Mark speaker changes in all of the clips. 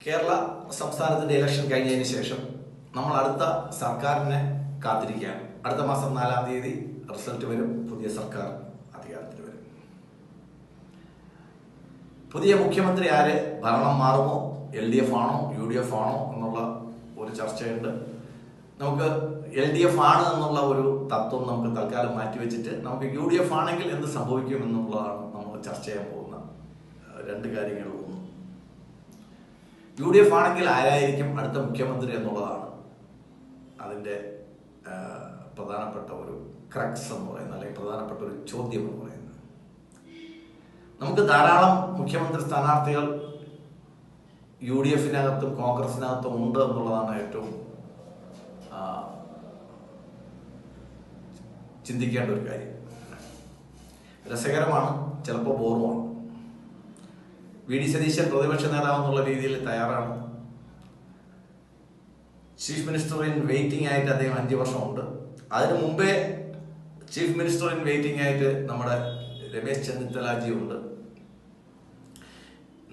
Speaker 1: കേരള സംസ്ഥാനത്തിന്റെ ഇലക്ഷൻ കഴിഞ്ഞതിന് ശേഷം നമ്മൾ അടുത്ത സർക്കാരിനെ കാത്തിരിക്കുകയാണ്. അടുത്ത മാസം 4-ാം തീയതി റിസൾട്ട് വരും. പുതിയ സർക്കാർ അധികാരത്തിൽ വരും. പുതിയ മുഖ്യമന്ത്രി ആര്? ഭരണം മാറുമോ? LDF ആണോ UDF ആണോ എന്നുള്ള ഒരു ചർച്ചയുണ്ട്. നമുക്ക് LDF ആണ് എന്നുള്ള ഒരു തത്വം നമുക്ക് തൽക്കാലം മാറ്റിവെച്ചിട്ട് നമുക്ക് UDF ആണെങ്കിൽ എന്ത് സംഭവിക്കും എന്നുള്ളതാണ് നമ്മൾ ചർച്ച ചെയ്യാൻ പോകുന്ന രണ്ട് കാര്യങ്ങൾ. UDF ആണെങ്കിൽ ആരായിരിക്കും അടുത്ത മുഖ്യമന്ത്രി എന്നുള്ളതാണ് അതിൻ്റെ പ്രധാനപ്പെട്ട ഒരു ക്രക്സ് എന്ന് പറയുന്നത്, അല്ലെങ്കിൽ പ്രധാനപ്പെട്ട ഒരു ചോദ്യം എന്ന് പറയുന്നത്. നമുക്ക് ധാരാളം മുഖ്യമന്ത്രി സ്ഥാനാർത്ഥികൾ UDF-നകത്തും കോൺഗ്രസിനകത്തും ഉണ്ട് എന്നുള്ളതാണ് ഏറ്റവും ചിന്തിക്കേണ്ട ഒരു കാര്യം. രസകരമാണ്, ചിലപ്പോൾ ബോറുമാണ്. VD സതീശൻ പ്രതിപക്ഷ നേതാവ് എന്നുള്ള രീതിയിൽ തയ്യാറാണ്. ചീഫ് മിനിസ്റ്റർ ഇൻ വെയിറ്റിംഗ് ആയിട്ട് അദ്ദേഹം 5 വർഷമുണ്ട്. അതിനു മുമ്പേ ചീഫ് മിനിസ്റ്റർ ഇൻ വെയിറ്റിംഗ് ആയിട്ട് നമ്മുടെ രമേശ് ചെന്നിത്തലാജി ഉണ്ട്.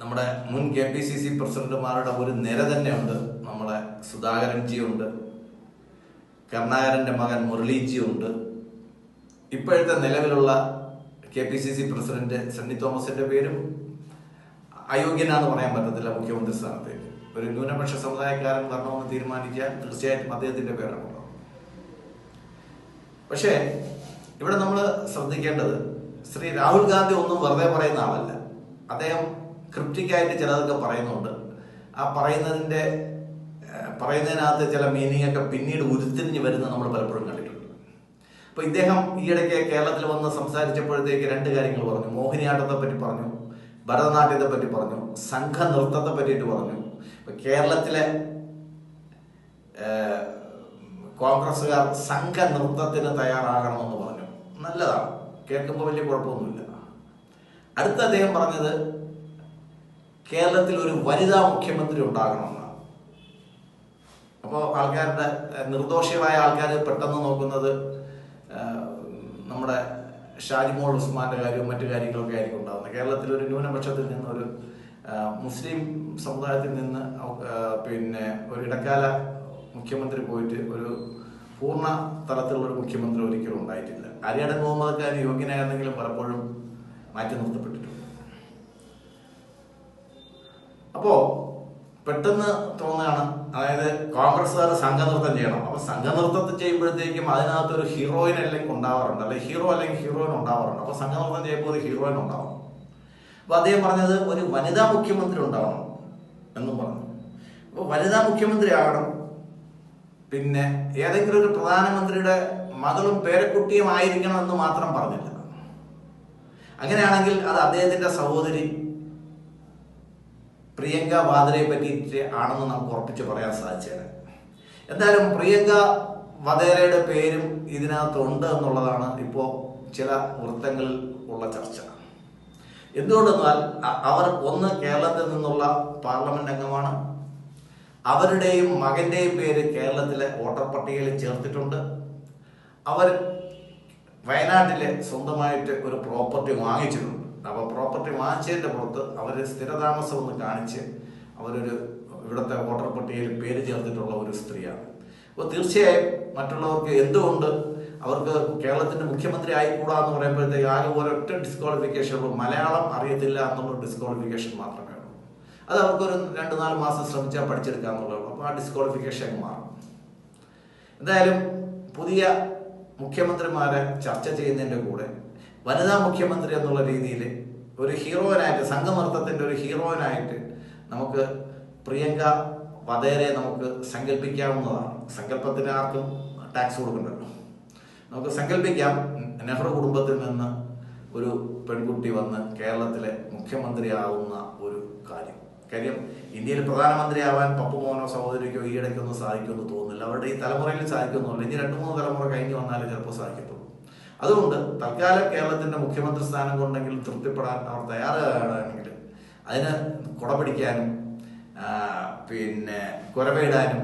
Speaker 1: നമ്മുടെ മുൻ KPCC പ്രസിഡന്റുമാരുടെ ഒരു നിര തന്നെ ഉണ്ട്. നമ്മുടെ സുധാകരൻജി ഉണ്ട്, കരുണാകരന്റെ മകൻ മുരളീജി ഉണ്ട്. ഇപ്പോഴത്തെ നിലവിലുള്ള KPCC പ്രസിഡന്റ് സണ്ണി തോമസിന്റെ പേരും അയോഗ്യനാന്ന് പറയാൻ പറ്റത്തില്ല മുഖ്യമന്ത്രി സ്ഥാനത്തേക്ക്. ഒരു ന്യൂനപക്ഷ സമുദായക്കാരൻ വരണമെന്ന് തീരുമാനിക്കാൻ തീർച്ചയായിട്ടും അദ്ദേഹത്തിന്റെ പേരാണല്ലോ. പക്ഷേ ഇവിടെ നമ്മൾ ശ്രദ്ധിക്കേണ്ടത്, ശ്രീ രാഹുൽ ഗാന്ധി ഒന്നും വെറുതെ പറയുന്ന ആളല്ല. അദ്ദേഹം ക്രിപ്റ്റിക്കായിട്ട് ചിലതൊക്കെ പറയുന്നുണ്ട്. ആ പറയുന്നതിനകത്ത് ചില മീനിങ് ഒക്കെ പിന്നീട് ഉരുത്തിരിഞ്ഞ് വരുന്നത് നമ്മൾ പലപ്പോഴും കണ്ടിട്ടുണ്ട്. അപ്പൊ ഇദ്ദേഹം ഈയിടയ്ക്ക് കേരളത്തിൽ വന്ന് സംസാരിച്ചപ്പോഴത്തേക്ക് 2 കാര്യങ്ങൾ പറഞ്ഞു. മോഹിനിയാട്ടത്തെ പറ്റി പറഞ്ഞു, ഭരതനാട്യത്തെ പറ്റി പറഞ്ഞു, സംഘ നൃത്തത്തെ പറ്റിയിട്ട് പറഞ്ഞു. കേരളത്തിലെ കോൺഗ്രസ്സുകാർ സംഘ നൃത്തത്തിന് തയ്യാറാകണമെന്ന് പറഞ്ഞു. നല്ലതാണ്, കേൾക്കുമ്പോൾ വലിയ കുഴപ്പമൊന്നുമില്ല. അടുത്ത അദ്ദേഹം പറഞ്ഞത് കേരളത്തിൽ ഒരു വനിതാ മുഖ്യമന്ത്രി ഉണ്ടാകണമെന്നാണ്. അപ്പോൾ ആൾക്കാരുടെ നിർദോഷികളായ ആൾക്കാർ പെട്ടെന്ന് നോക്കുന്നത് നമ്മുടെ ഷാജിമോൾ ഉസ്മാന്റെ കാര്യവും മറ്റു കാര്യങ്ങളൊക്കെ ആയിരിക്കും ഉണ്ടാകുന്നത്. കേരളത്തിൽ ഒരു ന്യൂനപക്ഷത്തിൽ നിന്ന്, ഒരു മുസ്ലിം സമുദായത്തിൽ നിന്ന് ഒരു ഇടക്കാല മുഖ്യമന്ത്രി പോയിട്ട് ഒരു പൂർണ്ണ തലത്തിലുള്ള ഒരു മുഖ്യമന്ത്രി ഒരിക്കലും ഉണ്ടായിട്ടില്ല. അരിയാടൻ മുഹമ്മദ് ഖാൻ യോഗ്യനായിരുന്നെങ്കിലും പലപ്പോഴും മാറ്റി നിർത്തപ്പെട്ടിട്ടുണ്ട്. അപ്പോ പെട്ടെന്ന് തോന്നുകയാണ്, അതായത് കോൺഗ്രസ്സുകാർ സംഘനൃത്തം ചെയ്യണം. അപ്പൊ സംഘനൃത്തത്തിൽ ചെയ്യുമ്പോഴത്തേക്കും അതിനകത്ത് ഒരു ഹീറോയിൻ അല്ലെങ്കിൽ ഉണ്ടാവാറുണ്ട്, അല്ലെങ്കിൽ ഹീറോ അല്ലെങ്കിൽ ഹീറോയിൻ ഉണ്ടാവാറുണ്ട്. അപ്പൊ സംഘനൃത്തം ചെയ്യുമ്പോൾ ഒരു ഹീറോയിൻ ഉണ്ടാവും. അപ്പൊ അദ്ദേഹം പറഞ്ഞത് ഒരു വനിതാ മുഖ്യമന്ത്രി ഉണ്ടാവണം എന്നും പറഞ്ഞു. അപ്പൊ വനിതാ മുഖ്യമന്ത്രി ആകണം, പിന്നെ ഏതെങ്കിലും ഒരു പ്രധാനമന്ത്രിയുടെ മകളും പേരക്കുട്ടിയും ആയിരിക്കണം എന്ന് മാത്രം പറഞ്ഞില്ല. അങ്ങനെയാണെങ്കിൽ അത് അദ്ദേഹത്തിന്റെ സഹോദരി പ്രിയങ്ക വാദ്രയെ പറ്റിയിട്ട് ആണെന്ന് നമുക്ക് ഉറപ്പിച്ച് പറയാൻ സാധിച്ചത്. എന്തായാലും പ്രിയങ്ക വധേരയുടെ പേരും ഇതിനകത്തുണ്ട് എന്നുള്ളതാണ് ഇപ്പോൾ ചില വൃത്തങ്ങളിൽ ഉള്ള ചർച്ച. എന്തുകൊണ്ടെന്നാൽ അവർ ഒന്ന് കേരളത്തിൽ നിന്നുള്ള പാർലമെന്റ് അംഗമാണ്. അവരുടെയും മകന്റെയും പേര് കേരളത്തിലെ വോട്ടർ പട്ടികയിൽ ചേർത്തിട്ടുണ്ട്. അവർ വയനാട്ടിലെ സ്വന്തമായിട്ട് ഒരു പ്രോപ്പർട്ടി വാങ്ങിച്ചിട്ടുണ്ട്. അപ്പോൾ പ്രോപ്പർട്ടി വാങ്ങിച്ചതിൻ്റെ പുറത്ത് അവർ സ്ഥിരതാമസം ഒന്ന് കാണിച്ച് അവരൊരു ഇവിടുത്തെ വോട്ടർ പട്ടികയിൽ പേര് ചേർത്തിട്ടുള്ള ഒരു സ്ത്രീയാണ്. അപ്പോൾ തീർച്ചയായും മറ്റുള്ളവർക്ക് എന്തുകൊണ്ട് അവർക്ക് കേരളത്തിന്റെ മുഖ്യമന്ത്രി ആയിക്കൂടാ എന്ന് പറയുമ്പോഴത്തേക്ക് ആകെ ഒരൊറ്റ ഡിസ്ക്വാളിഫിക്കേഷൻ ഉള്ളൂ, മലയാളം അറിയത്തില്ല എന്നുള്ള ഡിസ്ക്വാളിഫിക്കേഷൻ മാത്രമേ ഉള്ളൂ. അത് അവർക്കൊരു 2-4 മാസം ശ്രമിച്ചാൽ പഠിച്ചെടുക്കാന്നുള്ളൂ. അപ്പോൾ ആ ഡിസ്ക്വാളിഫിക്കേഷൻ മാറും. എന്തായാലും പുതിയ മുഖ്യമന്ത്രിമാരെ ചർച്ച ചെയ്യുന്നതിൻ്റെ കൂടെ വനിതാ മുഖ്യമന്ത്രി എന്നുള്ള രീതിയിൽ ഒരു ഹീറോയിനായിട്ട്, സംഘനൃത്തത്തിന്റെ ഒരു ഹീറോയിനായിട്ട് നമുക്ക് പ്രിയങ്ക വധേരയെ നമുക്ക് സങ്കല്പിക്കാവുന്നതാണ്. സങ്കല്പത്തിന് ആർക്കും ടാക്സ് കൊടുക്കണ്ടല്ലോ. നമുക്ക് സങ്കല്പിക്കാം, നെഹ്റു കുടുംബത്തിൽ നിന്ന് ഒരു പെൺകുട്ടി വന്ന് കേരളത്തിലെ മുഖ്യമന്ത്രിയാവുന്ന ഒരു കാര്യം ഇന്ത്യയിൽ പ്രധാനമന്ത്രിയാവാൻ പപ്പു മോനോ സഹോദരിക്കോ ഈയിടയ്ക്കൊന്നും സാധിക്കുമെന്ന് തോന്നുന്നില്ല. അവരുടെ ഈ തലമുറയിൽ സാധിക്കുന്നില്ല. ഇനി 2-3 തലമുറ കഴിഞ്ഞ് വന്നാലേ ചിലപ്പോൾ സാധിക്കത്തുള്ളൂ. അതുകൊണ്ട് തൽക്കാലം കേരളത്തിന്റെ മുഖ്യമന്ത്രി സ്ഥാനം കൊണ്ടെങ്കിലും തൃപ്തിപ്പെടാൻ അവർ തയ്യാറാണെങ്കിൽ അതിന് കുടപിടിക്കാനും കുരവയിടാനും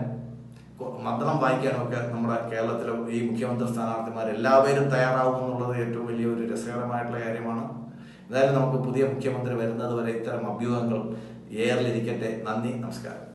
Speaker 1: മന്ത്രം വായിക്കാനും ഒക്കെ നമ്മുടെ കേരളത്തിലെ ഈ മുഖ്യമന്ത്രി സ്ഥാനാർത്ഥിമാർ എല്ലാവരും തയ്യാറാവുമെന്നുള്ളത് ഏറ്റവും വലിയൊരു രസകരമായിട്ടുള്ള കാര്യമാണ്. എന്തായാലും നമുക്ക് പുതിയ മുഖ്യമന്ത്രി വരുന്നത് വരെ ഇത്തരം അഭ്യൂഹങ്ങൾ എയറിലിരിക്കട്ടെ. നന്ദി, നമസ്കാരം.